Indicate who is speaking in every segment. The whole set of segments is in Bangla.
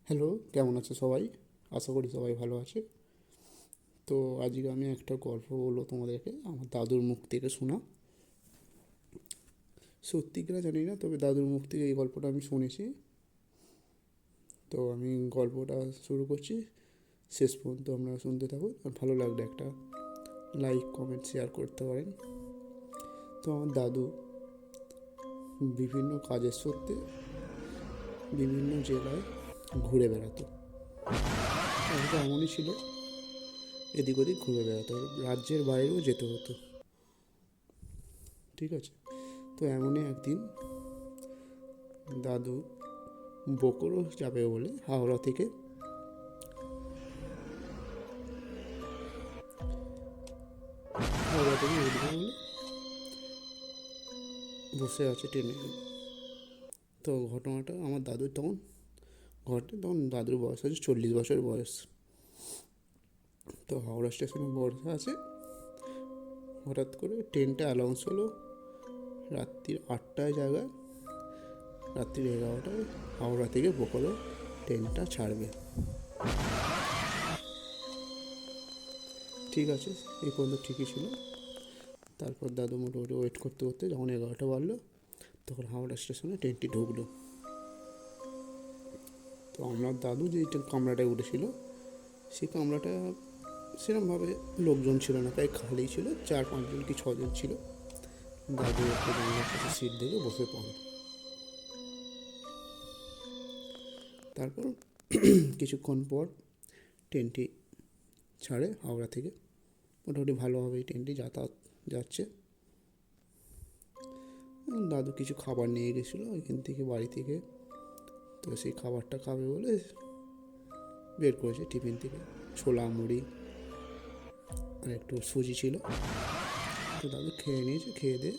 Speaker 1: হ্যালো, কেমন আছে সবাই? আশা করি সবাই ভালো আছে। তো আজকে আমি একটা গল্প বলবো তোমাদেরকে, আমার দাদুর মুখ থেকে শোনা। সত্যি কিনা জানি না, তবে দাদুর মুখ থেকে এই গল্পটা আমি শুনেছি। তো আমি গল্পটা শুরু করছি, শেষ পর্যন্ত আপনারা শুনতে থাকুন। আর ভালো লাগলে একটা লাইক, কমেন্ট, শেয়ার করতে পারেন। তো আমার দাদু বিভিন্ন কাজের সূত্রে বিভিন্ন জেলায় ঘুরে বেড়াতো। এটা এমনই ছিল, এদিক ওদিক ঘুরে বেড়াতো, রাজ্যের বাইরেও যেতে হতো। ঠিক আছে। তো এমনই একদিন দাদু বকরো যাবে বলে হাওড়া থেকে উঠবে বলে বসে আছে ট্রেনে। তো ঘটনাটা আমার দাদুর তখন ঘটে, তখন দাদুর বয়স আছে 40 বছর বয়স। তো হাওড়া স্টেশনে বসে আছে, হঠাৎ করে ট্রেনটা অ্যানাউন্স হলো রাত্রির 8টায় জায়গায়, রাত্রির 11টায় হাওড়া থেকে বোকারো ট্রেনটা ছাড়বে। ঠিক আছে, এই পর্যন্ত ঠিকই ছিল। তারপর দাদু মোটামুটি ওয়েট করতে করতে যখন 11টা বাজলো, তখন হাওড়া স্টেশনে ট্রেনটি ঢুকলো। তো আমার দাদু যে কামরাটায় উঠেছিল, সেই কামরাটা সেরকমভাবে লোকজন ছিল না, প্রায় খালি ছিল, 4-5 জন কি 6 জন ছিল। দাদু একটা জানলার কাছে সিট দেখে বসে পড়ে। তারপর কিছুক্ষণ পর ট্রেনটি ছাড়ে হাওড়া থেকে। মোটামুটি ভালোভাবেই ট্রেনটি যাতায়াত যাচ্ছে। দাদু কিছু খাবার নিয়ে গেছিলো এখান থেকে, বাড়ি থেকে। তো সেই খাবারটা খাবে বলে বের করেছে টিফিন থেকে ছোলা মুড়ি আর একটু সুজি ছিল। তো দাদু খেয়ে নিয়েছে, খেয়ে দিয়ে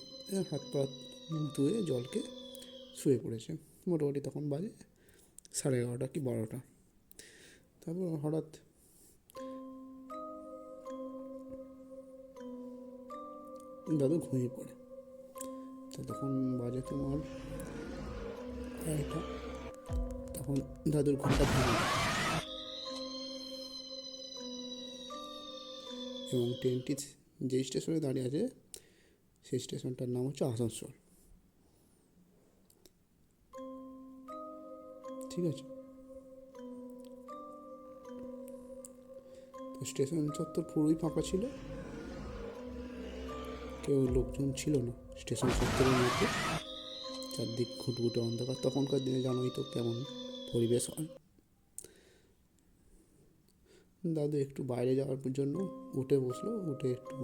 Speaker 1: হাত পা মুখ ধুয়ে জলকে শুয়ে পড়েছে। মোটামুটি তখন বাজে 11:30 কি 12টা। তারপর হঠাৎ দাদু ঘুমিয়ে পড়ে। তো তখন বাজে তোমার 2:30। তখন দাদুর ঘুমটা ভেঙে যায় এবং ট্রেনটি যে স্টেশনে দাঁড়িয়ে আছে সেই স্টেশনটার নাম হচ্ছে আসানসোল। ঠিক আছে। তো স্টেশন চত্বর পুরোই ফাঁকা ছিল, কেউ লোকজন ছিল না স্টেশন চত্বরের মধ্যে। চারদিক ঘুটঘুটে অন্ধকার, তখনকার দিনে জানোই তো কেমন পরিবেশ হয়। দাদু একটু বাইরে যাওয়ার জন্য উঠে বসলো, উঠে একটু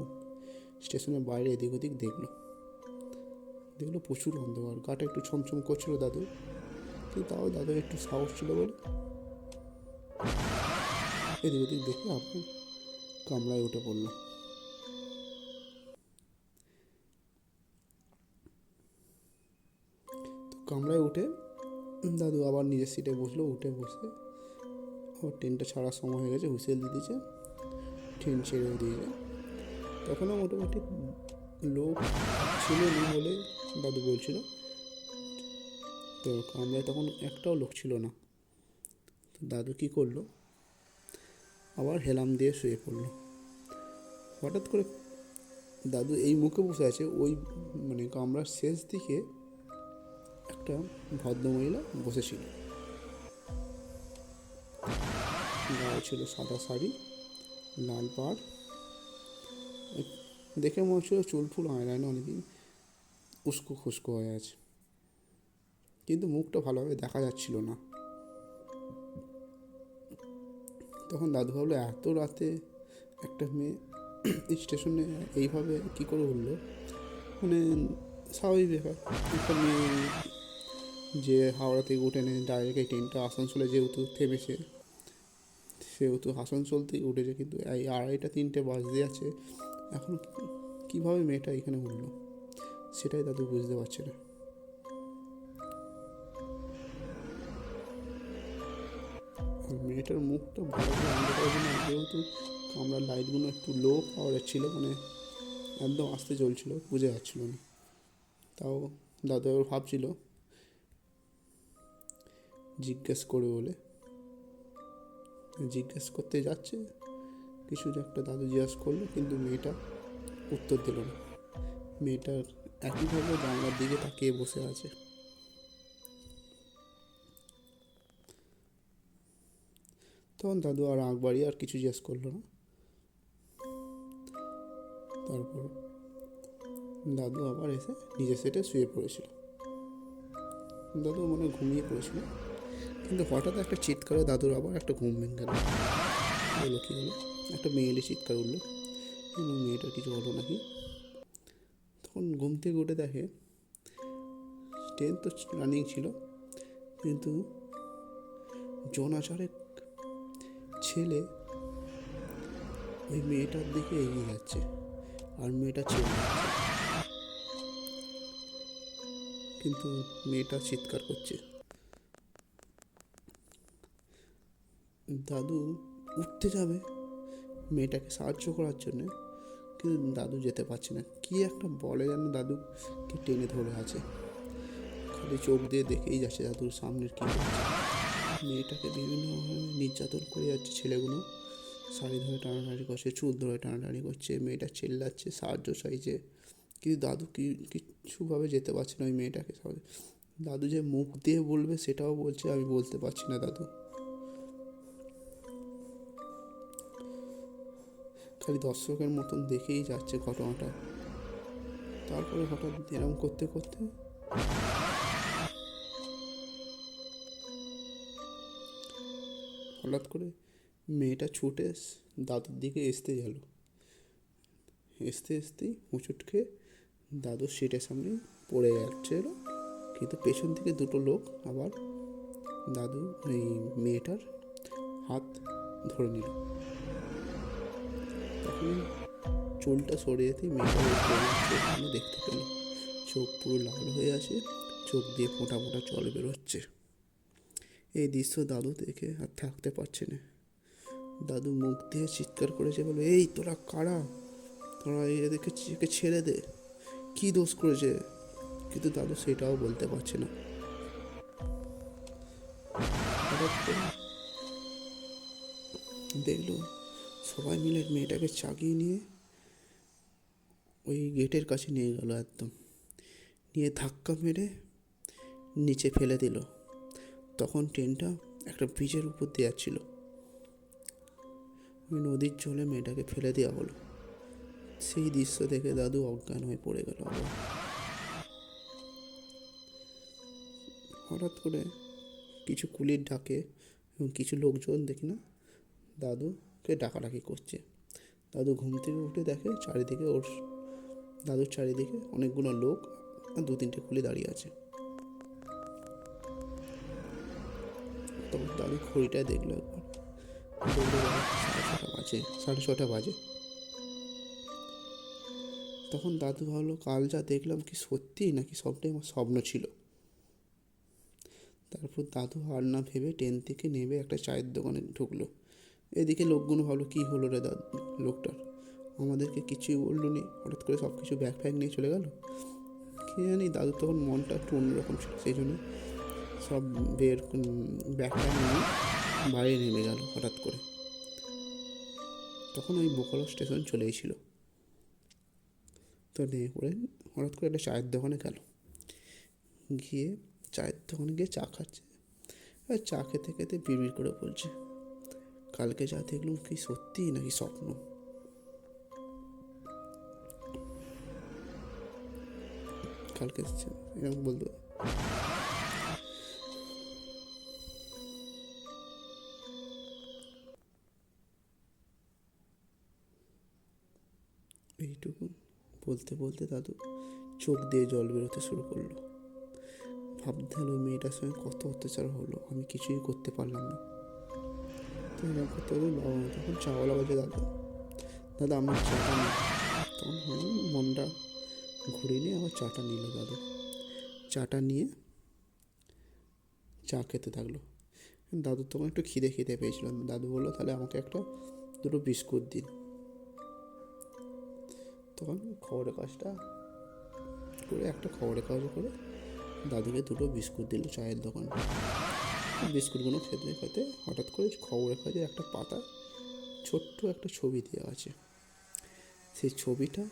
Speaker 1: স্টেশনের বাইরে এদিক ওদিক দেখলো। দেখলো প্রচুর অন্ধকার, গাটা একটু ছমছম করছিল দাদু, কিন্তু তাও দাদুর একটু সাহস ছিল বলে এদিক ওদিক দেখে আপনার কামরায় উঠে পড়লো। তো কামরায় উঠে দাদু আবার নিজের সিটে বসলো, উঠে বসে ও ট্রেনটা ছাড়ার সময় হয়ে গেছে, হুইসেল দিয়ে দিয়েছে, ট্রেন ছেড়েও দিয়েছে। তখনও মোটামুটি লোক ছিল না বলে দাদু বলছিল। তো কামরায় তখন একটাও লোক ছিল না। তো দাদু কী করলো, আবার হেলাম দিয়ে শুয়ে পড়লো। হঠাৎ করে দাদু এই মুখে বসে আছে, ওই মানে কামরার শেষ দিকে একটা ভদ্রমহিলা বসেছিল। গায়ে ছিল সাদা শাড়ি, লাল পাড়, দেখে মনে হচ্ছিল চুল ফুল আয়লায় না অনেকদিন উস্কো খুস্কো হয়ে আছে, কিন্তু মুখটা ভালোভাবে দেখা যাচ্ছিল না। তখন দাদু ভাবলো এত রাতে একটা মেয়ে স্টেশনে এইভাবে কী করে উঠলো। মানে স্বাভাবিক ব্যাপার, একটা মেয়ে যে হাওড়া থেকে উঠে নেই ডাইরেক্ট এই ট্রেনটা আসানসোলে যেহেতু থেমেছে, সেহেতু আসানসোল থেকে উঠেছে, কিন্তু এই 2:30-3টে বাজতে আছে, এখন কীভাবে মেয়েটা এখানে উঠলো সেটাই দাদু বুঝতে পারছে না। আর মেয়েটার মুখটা ভালো করে অন্ধকার জন্য, যেহেতু কামরার লাইটগুলো একটু লো পাওয়ারের ছিল, মানে একদম আস্তে চলছিল, বুঝে যাচ্ছিল না। তাও দাদু এবার ভাবছিল জিজ্ঞেস করে বলে জিজ্ঞেস করতে যাচ্ছে, কিছু একটা দাদু জিজ্ঞেস করলো, কিন্তু মেয়েটা উত্তর দিল না। মেয়েটার একইভাবে জানলার দিকে তাকিয়ে বসে আছে। তখন দাদু আর আঁক বাড়িয়ে আর কিছু জিজ্ঞেস করলো না। তারপর দাদু আবার এসে নিজের সেটে শুয়ে পড়েছিল। দাদু মনে ঘুমিয়ে পড়েছিল, কিন্তু হঠাৎ একটা চিৎকারে দাদুর আবার একটা ঘুম ভেঙে গেল। বললো কী হলো, একটা মেয়েলি চিৎকার উঠলো, এবং মেয়েটার কিছু হলো নাকি। তখন ঘুম থেকে উঠে দেখে ট্রেন তো রানিং ছিল, কিন্তু জনাচারেক ছেলে ওই মেয়েটার দিকে এগিয়ে যাচ্ছে, আর মেয়েটা ছেলে, কিন্তু মেয়েটা চিৎকার করছে। দাদু উঠতে যাবে মেয়েটাকে সাহায্য করার জন্যে, কিন্তু দাদু যেতে পারছে না। কি একটা বলে যেন দাদুকে টেনে ধরে আছে, খালি চোখ দিয়ে দেখেই যাচ্ছে দাদুর সামনের কী হচ্ছে। মেয়েটাকে বিভিন্নভাবে নির্যাতন করে যাচ্ছে ছেলেগুলো, শাড়ি ধরে টানাটানি করছে, চুল ধরে টানাটানি করছে, মেয়েটা চিল্লাচ্ছে, সাহায্য চাইছে, কিন্তু দাদু কিছুভাবে যেতে পারছে না ওই মেয়েটাকে। দাদু যে মুখ দিয়ে বলবে সেটাও বলছে, আমি বলতে পারছি না দাদু। খালি দর্শকের মতন দেখেই যাচ্ছে ঘটনাটা। তারপরে হঠাৎ এরম করতে করতে হঠাৎ করে মেয়েটা ছুটে দাদুর দিকে আসতে গেল। আসতেই হুঁচট খেয়ে দাদুর সিটের সামনে পড়ে যাচ্ছিল, কিন্তু পেছন থেকে দুটো লোক আবার দাদু এই মেয়েটার হাত ধরে নিল। তখন চুলটা সরে যেতেই মেয়েটার চোখগুলো দেখতে পেল, চোখ পুরো লাল হয়ে আছে, চোখ দিয়ে ফোঁটা ফোঁটা জল বেরোচ্ছে। এই দৃশ্য দাদু দেখে আর থাকতে পারছে না। দাদু মুখ দিয়ে চিৎকার করেছে, বলে, এই তোরা কারা, তোরা এদেরকে ছেড়ে দে, কী দোষ করেছে। কিন্তু দাদু সেটাও বলতে পারছে না। দেখলো সবাই মিলে মেয়েটাকে চাগিয়ে নিয়ে ওই গেটের কাছে নিয়ে গেল, একদম নিয়ে ধাক্কা মেরে নিচে ফেলে দিল। তখন ট্রেনটা একটা ব্রিজের উপর দিয়ে যাচ্ছিল, ওই নদীর জলে মেয়েটাকে ফেলে দেওয়া হলো। সেই দৃশ্য দেখে দাদু অজ্ঞান হয়ে পড়ে গেল। হঠাৎ করে কিছু কুলির ডাকে এবং কিছু লোকজন দেখি না দাদুকে ডাকাডাকি করছে। দাদু ঘুম থেকে উঠে দেখে চারিদিকে দাদুর চারিদিকে অনেকগুলো লোক আর 2-3টে কুলি দাঁড়িয়ে আছে। তখন দাদু ঘড়িটায় দেখলো, একবার 6:30 বাজে। তখন দাদু ভাবলো, কাল যা দেখলাম কি সত্যি নাকি সবটাই আমার স্বপ্ন ছিল। তারপর দাদু আর না ভেবে ট্রেন থেকে নেমে একটা চায়ের দোকানে ঢুকলো। এদিকে লোকগুলো ভাবলো, কী হলো রে দাদু, লোকটার আমাদেরকে কিছুই বললো নি, হঠাৎ করে সব কিছু ব্যাগ ফ্যাগ নিয়ে চলে গেল। কে জানি, দাদু তখন মনটা একটু অন্যরকম ছিল, সেই জন্য সব ব্যাগ ফ্যাগ নিয়ে বাইরে নেমে গেল হঠাৎ করে। তখন ওই বোকালো স্টেশন চলে এসেছিল। তো নেমে পড়ে হঠাৎ করে একটা চায়ের দোকানে গেল, গিয়ে চায়ের দোকানে গিয়ে চা খাচ্ছে। আর চা খেতে খেতে বিড়বিড় করে বলছে, কালকে যা দেখলাম কি সত্যি নাকি স্বপ্ন। কালকে এরকম বলতো। এইটুকু বলতে বলতে দাদু চোখ দিয়ে জল বেরোতে শুরু করলো। ভাবতে হলো মেয়েটার সঙ্গে কত অত্যাচার হলো, আমি কিছুই করতে পারলাম না। তো এরকম করতে হলে বাবা তখন চাওয়ালা বাজে, দাদা আমার চাটা নিই। তখন মনটা ঘুরে নিয়ে আবার চাটা নিল দাদু। চাটা নিয়ে চা খেতে থাকলো। দাদুর তখন একটু খিদে পেয়েছিল। দাদু বললো, তাহলে আমাকে দুটো বিস্কুট দিন। তখন খবরের কাজটা করে একটা খবরের কাগজে করে দাদুকে দুটো বিস্কুট দিল চায়ের দোকানে। বিস্কুটগুলো খেতে খেতে হঠাৎ করে খবরের কাগজে একটা পাতা ছোট্ট একটা ছবি দেওয়া আছে। সেই ছবিটা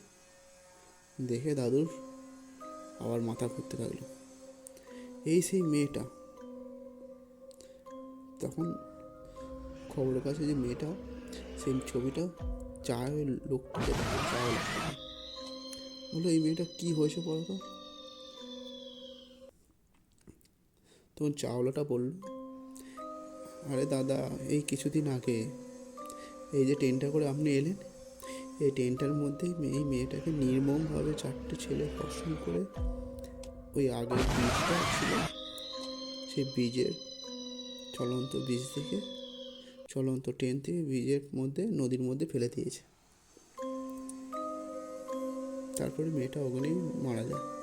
Speaker 1: দেখে দাদুর আবার মাথা ঘুরতে লাগলো। এই সেই মেয়েটা। তখন খবরের কাছে যে মেয়েটা, সেই ছবিটা চায়ের লোকটাকে দেখে, চায়ের লোকটাকে বললো, এই মেয়েটা কী হয়েছে বলো তো? তখন চাওলাটা বলল, আরে দাদা, এই কিছুদিন আগে এই যে ট্রেনটা করে আপনি এলেন, এই ট্রেনটার মধ্যে এই মেয়েটাকে নির্মমভাবে 4টে ছেলে ধর্ষণ করে ওই আগের ব্রিজটা ছিল, সেই ব্রিজের চলন্ত ব্রিজ থেকে, চলন্ত ট্রেন থেকে ব্রিজের মধ্যে, নদীর মধ্যে ফেলে দিয়েছে। তারপরে মেয়েটা ওখানেই মারা যায়।